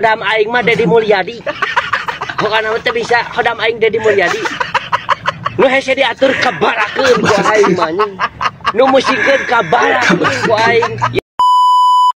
Hodam aing mah Deddy Mulyadi. Bukan nama teh bisa hodam aing Deddy Mulyadi. Nu hese diatur kabarakeun ku aing mah. Nu musingkeun kabarakeun ku aing.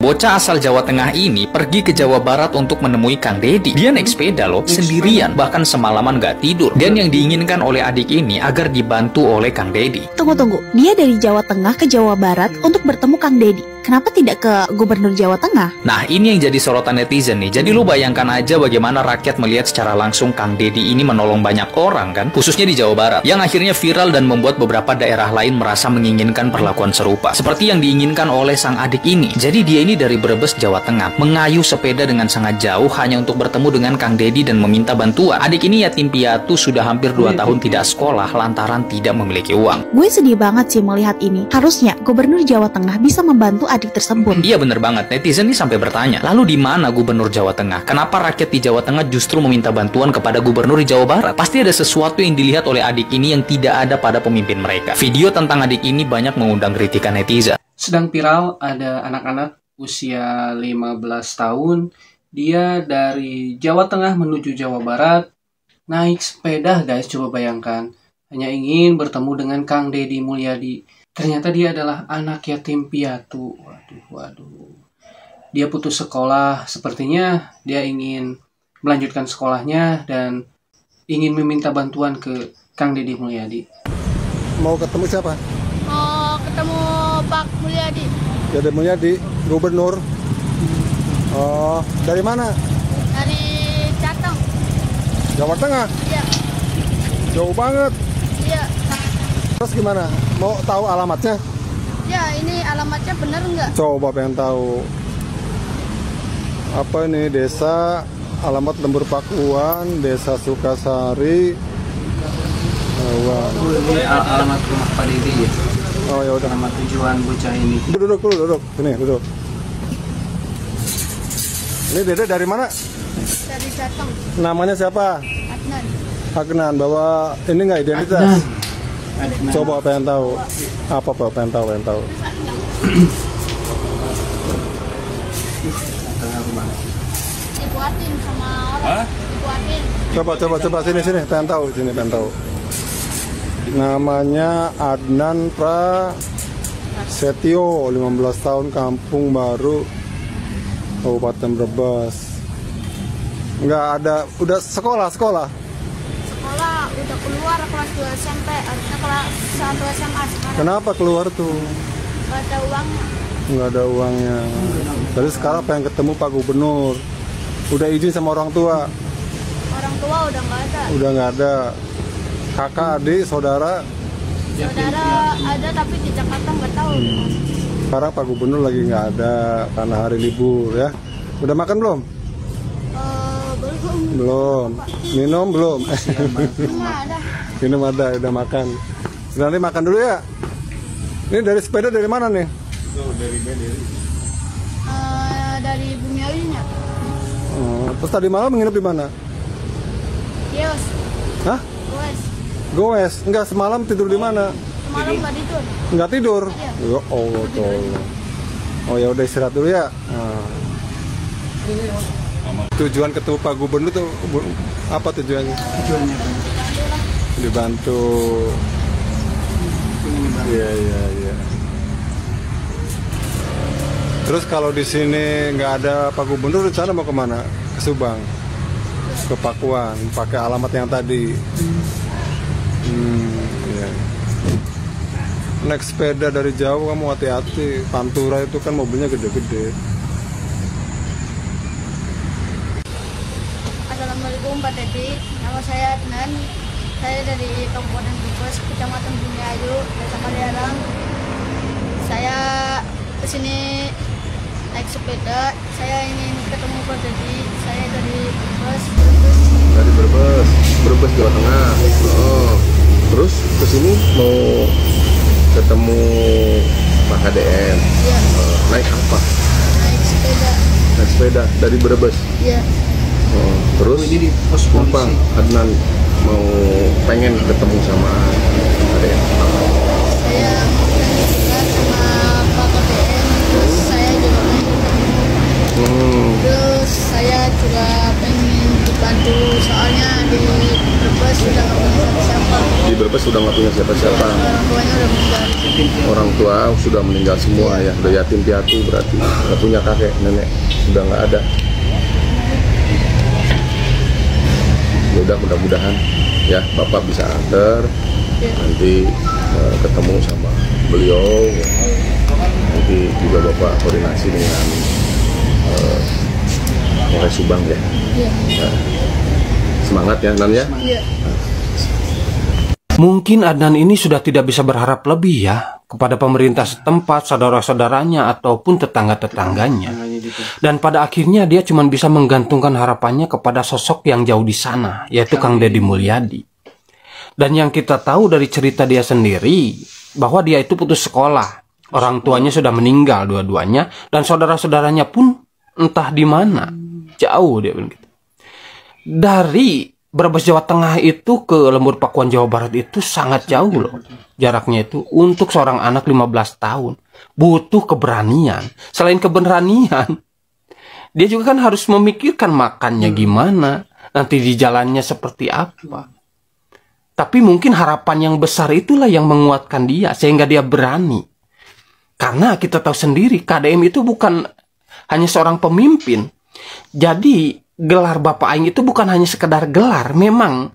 Bocah asal Jawa Tengah ini pergi ke Jawa Barat untuk menemui Kang Deddy. Dia naik sepeda loh, sendirian, bahkan semalaman gak tidur. Dan yang diinginkan oleh adik ini agar dibantu oleh Kang Deddy. Tunggu, dia dari Jawa Tengah ke Jawa Barat untuk bertemu Kang Deddy. Kenapa tidak ke Gubernur Jawa Tengah? Nah, ini yang jadi sorotan netizen nih. Jadi lu bayangkan aja bagaimana rakyat melihat secara langsung Kang Deddy ini menolong banyak orang kan, khususnya di Jawa Barat, yang akhirnya viral dan membuat beberapa daerah lain merasa menginginkan perlakuan serupa, seperti yang diinginkan oleh sang adik ini. Jadi dia ini dari Brebes, Jawa Tengah, mengayuh sepeda dengan sangat jauh hanya untuk bertemu dengan Kang Deddy dan meminta bantuan. Adik ini yatim piatu, sudah hampir 2 tahun tidak sekolah lantaran tidak memiliki uang. Gue sedih banget sih melihat ini. Harusnya Gubernur Jawa Tengah bisa membantu adik tersebut. Iya bener banget, netizen ini sampai bertanya, lalu di mana Gubernur Jawa Tengah? Kenapa rakyat di Jawa Tengah justru meminta bantuan kepada Gubernur di Jawa Barat? Pasti ada sesuatu yang dilihat oleh adik ini yang tidak ada pada pemimpin mereka. Video tentang adik ini banyak mengundang kritikan netizen. Sedang viral, ada anak-anak usia 15 tahun, dia dari Jawa Tengah menuju Jawa Barat, naik sepeda guys, coba bayangkan. Hanya ingin bertemu dengan Kang Deddy Mulyadi. Ternyata dia adalah anak yatim piatu. Waduh. Dia putus sekolah, sepertinya dia ingin melanjutkan sekolahnya dan ingin meminta bantuan ke Kang Deddy Mulyadi. Mau ketemu siapa? Mau ketemu Pak Mulyadi. Deddy Mulyadi, Gubernur. Oh, dari mana? Dari Jateng. Jawa Tengah? Iya. Jauh banget. Iya. Terus gimana? Mau tahu alamatnya? Ya, ini alamatnya bener nggak? Coba pengen tahu. Apa ini? Desa, alamat Lembur Pakuan, Desa Sukasari. Ini alamat rumah Pak Deddy ya. Oh ya udah. Alamat tujuan bocah ini. Duduk dulu, duduk. Sini, duduk. Ini Dede dari mana? Dari Jateng. Namanya siapa? Adnan. Agnan. Bawa ini nggak identitas? Coba pengen tahu. Apa pengen tahu? Dibuatin sama orang. Dibuatin. Coba sini pengen tahu. Namanya Adnan Prasetyo, 15 tahun, Kampung Baru, Kabupaten Brebes. Enggak ada, udah sekolah. Sekolah udah keluar kelas 2 SMP, harusnya kelas 1 SMA sekarang. Kenapa keluar tuh? Gak ada uangnya. Nggak ada uangnya. Jadi sekarang pengen ketemu Pak Gubernur. Udah izin sama orang tua? Orang tua udah nggak ada. Udah nggak ada. Kakak, adik, saudara? Saudara ada tapi di Jakarta nggak tahu. Sekarang Pak Gubernur lagi nggak ada karena hari libur ya. Udah makan belum? Belum. Minum belum? Minum ada, udah makan. Nanti makan dulu ya. Ini dari sepeda dari mana nih? Dari Bumiawinya. Terus tadi malam menginap di mana? Yes. Hah? Goes. Enggak, semalam tidur di mana? Semalam nggak tidur. Enggak tidur? Iya. Ya Allah, tolong. Oh ya udah istirahat dulu ya. Tujuan ketemu Pak Gubernur tuh apa tujuannya? Tujuannya Dibantu. Iya. Terus kalau di sini nggak ada Pak Gubernur, rencana mau kemana? Ke Subang, ke Pakuan, pakai alamat yang tadi. Iya. Naik sepeda dari jauh kamu hati-hati. Pantura itu kan mobilnya gede-gede. Assalamualaikum Pak Deddy, nama saya Adnan. Saya dari Kabupaten Brebes, Kecamatan Bumiayu, Desa Kalialang. Saya kesini naik sepeda. Saya ingin ketemu Pak Deddy. Saya dari Brebes. Dari Brebes Jawa Tengah. Oh, terus kesini mau ketemu Pak KDM. Iya. Naik apa? Naik sepeda. Naik sepeda dari Brebes. Iya. Oh, terus ini di pos kenapa polisi. Adnan mau pengen ketemu sama KDM? Saya mau ketemu juga sama Pak KDM. Terus saya juga pengen ketemu. Terus saya juga pengen dibantu, soalnya di Brebes sudah nggak punya siapa-siapa. Di Brebes sudah nggak punya siapa-siapa. Orang tuanya udah meninggal. Orang tua sudah meninggal semua ya, udah yatim piatu berarti. Nggak punya kakek, nenek, sudah nggak ada. Ya udah, mudah-mudahan ya Bapak bisa antar, nanti ketemu sama beliau. Nanti juga Bapak koordinasi dengan Polres Subang ya. Nah, semangat ya Nan ya. Mungkin Adnan ini sudah tidak bisa berharap lebih ya kepada pemerintah setempat, saudara-saudaranya, ataupun tetangga-tetangganya. Dan pada akhirnya dia cuma bisa menggantungkan harapannya kepada sosok yang jauh di sana, yaitu Kang Deddy Mulyadi. Dan yang kita tahu dari cerita dia sendiri, bahwa dia itu putus sekolah. Orang tuanya sudah meninggal dua-duanya, dan saudara-saudaranya pun entah di mana. Jauh dia begitu. Dari Brebes Jawa Tengah itu ke Lembur Pakuan Jawa Barat itu sangat jauh loh. Jaraknya itu untuk seorang anak 15 tahun. Butuh keberanian. Selain keberanian, dia juga kan harus memikirkan makannya gimana. Nanti di jalannya seperti apa. Tapi mungkin harapan yang besar itulah yang menguatkan dia. Sehingga dia berani. Karena kita tahu sendiri KDM itu bukan hanya seorang pemimpin. Jadi gelar Bapak Aing itu bukan hanya sekedar gelar, memang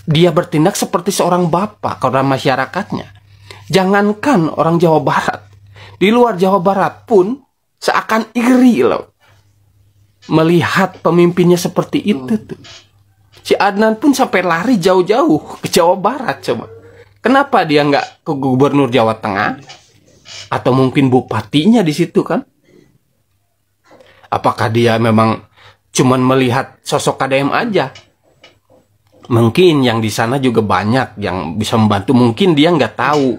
dia bertindak seperti seorang bapak kepada masyarakatnya. Jangankan orang Jawa Barat, di luar Jawa Barat pun seakan iri loh melihat pemimpinnya seperti itu tuh. Si Adnan pun sampai lari jauh-jauh ke Jawa Barat coba. Kenapa dia nggak ke Gubernur Jawa Tengah? Atau mungkin bupatinya di situ kan? Apakah dia memang cuman melihat sosok KDM aja? Mungkin yang di sana juga banyak yang bisa membantu. Mungkin dia nggak tahu.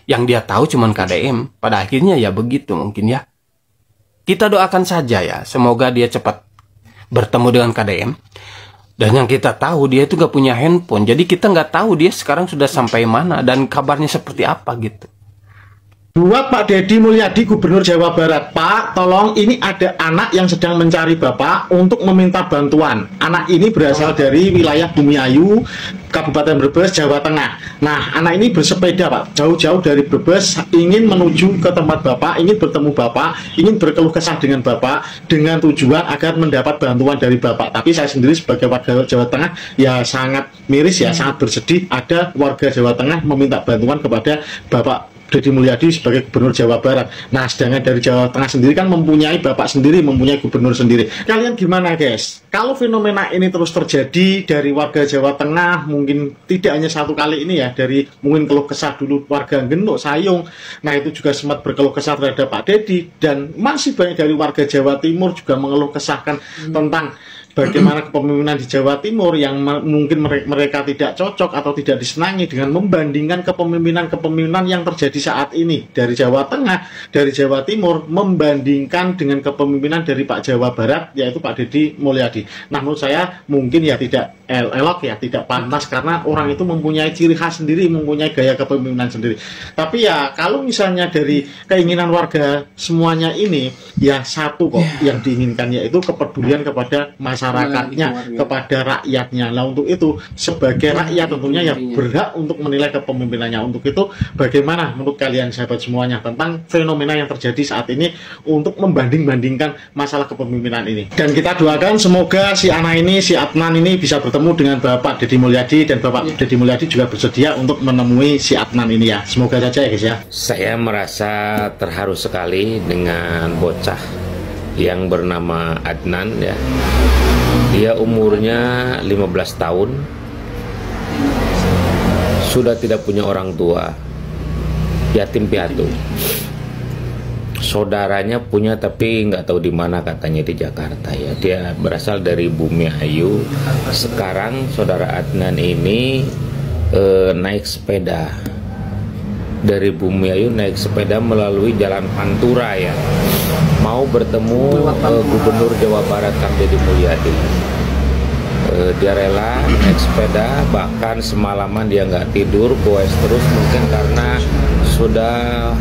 Yang dia tahu cuman KDM. Pada akhirnya ya begitu mungkin ya. Kita doakan saja ya. Semoga dia cepat bertemu dengan KDM. Dan yang kita tahu dia itu nggak punya handphone. Jadi kita nggak tahu dia sekarang sudah sampai mana. Dan kabarnya seperti apa gitu. Buat Pak Deddy Mulyadi, Gubernur Jawa Barat. Pak, tolong, ini ada anak yang sedang mencari Bapak untuk meminta bantuan. Anak ini berasal dari wilayah Bumiayu, Kabupaten Brebes, Jawa Tengah. Nah, anak ini bersepeda Pak, jauh-jauh dari Brebes, ingin menuju ke tempat Bapak, ingin bertemu Bapak, ingin berkeluh kesah dengan Bapak, dengan tujuan agar mendapat bantuan dari Bapak. Tapi saya sendiri sebagai warga Jawa Tengah, ya sangat miris ya, sangat bersedih ada warga Jawa Tengah meminta bantuan kepada Bapak Deddy Mulyadi sebagai Gubernur Jawa Barat. Nah, sedangkan dari Jawa Tengah sendiri kan mempunyai Bapak sendiri, mempunyai Gubernur sendiri. Kalian gimana guys? Kalau fenomena ini terus terjadi dari warga Jawa Tengah, mungkin tidak hanya satu kali ini ya, dari mungkin keluh kesah dulu warga Genuk, Sayung. Nah, itu juga sempat berkeluh kesah terhadap Pak Deddy. Dan masih banyak dari warga Jawa Timur juga mengeluh kesahkan tentang bagaimana kepemimpinan di Jawa Timur yang mungkin mereka tidak cocok atau tidak disenangi dengan membandingkan kepemimpinan yang terjadi saat ini dari Jawa Tengah, dari Jawa Timur, membandingkan dengan kepemimpinan dari Pak Jawa Barat, yaitu Pak Deddy Mulyadi. Nah, menurut saya mungkin ya tidak elok ya, tidak pantas, karena orang itu mempunyai ciri khas sendiri, mempunyai gaya kepemimpinan sendiri. Tapi ya kalau misalnya dari keinginan warga semuanya ini, ya satu kok yang diinginkan, yaitu kepedulian kepada masyarakatnya, kepada rakyatnya. Nah, untuk itu sebagai rakyat tentunya ya berhak untuk menilai kepemimpinannya. Untuk itu bagaimana menurut kalian sahabat semuanya tentang fenomena yang terjadi saat ini untuk membanding-bandingkan masalah kepemimpinan ini. Dan kita doakan semoga si anak ini, si Adnan ini bisa bertemu dengan Bapak Deddy Mulyadi, dan Bapak Deddy Mulyadi juga bersedia untuk menemui si Adnan ini ya. Semoga saja ya guys ya. Saya merasa terharu sekali dengan bocah yang bernama Adnan ya. Dia umurnya 15 tahun, sudah tidak punya orang tua, yatim piatu. Saudaranya punya tapi nggak tahu di mana, katanya di Jakarta ya. Dia berasal dari Bumiayu. Sekarang saudara Adnan ini naik sepeda dari Bumiayu, naik sepeda melalui Jalan Pantura ya, mau bertemu Gubernur Jawa Barat Kang Deddy Mulyadi. Dia rela naik sepeda, bahkan semalaman dia nggak tidur, goes terus, mungkin karena sudah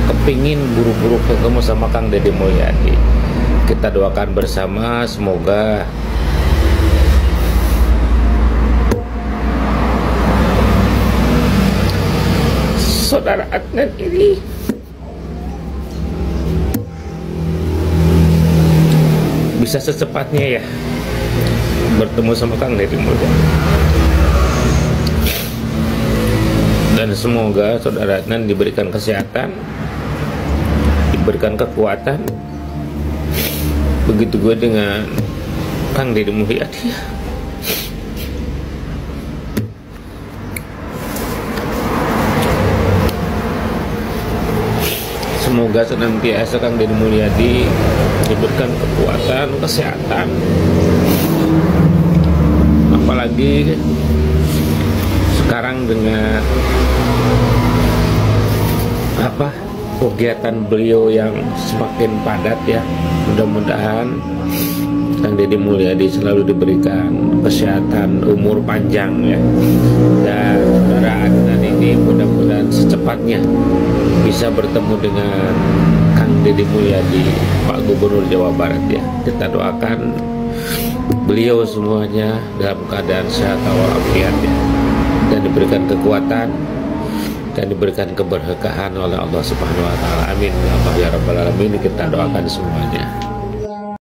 kepingin buru-buru ketemu sama Kang Deddy Mulyadi. Kita doakan bersama semoga saudara Adnan ini bisa secepatnya ya bertemu sama Kang Deddy Mulyadi. Dan semoga saudara Adnan diberikan kesehatan, diberikan kekuatan. Begitu gue dengan Kang Deddy Mulyadi. Semoga senantiasa Kang Deddy Mulyadi diberikan kekuatan, kesehatan. Apalagi sekarang dengan kegiatan beliau yang semakin padat ya, mudah-mudahan Kang Deddy Mulyadi selalu diberikan kesehatan, umur panjang ya, dan saudara Adnan ini mudah-mudahan secepatnya bisa bertemu dengan Kang Deddy Mulyadi, Pak Gubernur Jawa Barat ya. Kita doakan beliau semuanya dalam keadaan sehat walafiat ya, dan diberikan kekuatan dan diberikan keberkahan oleh Allah Subhanahu wa taala. Amin ya Allah ya rabbal alamin. Kita doakan semuanya.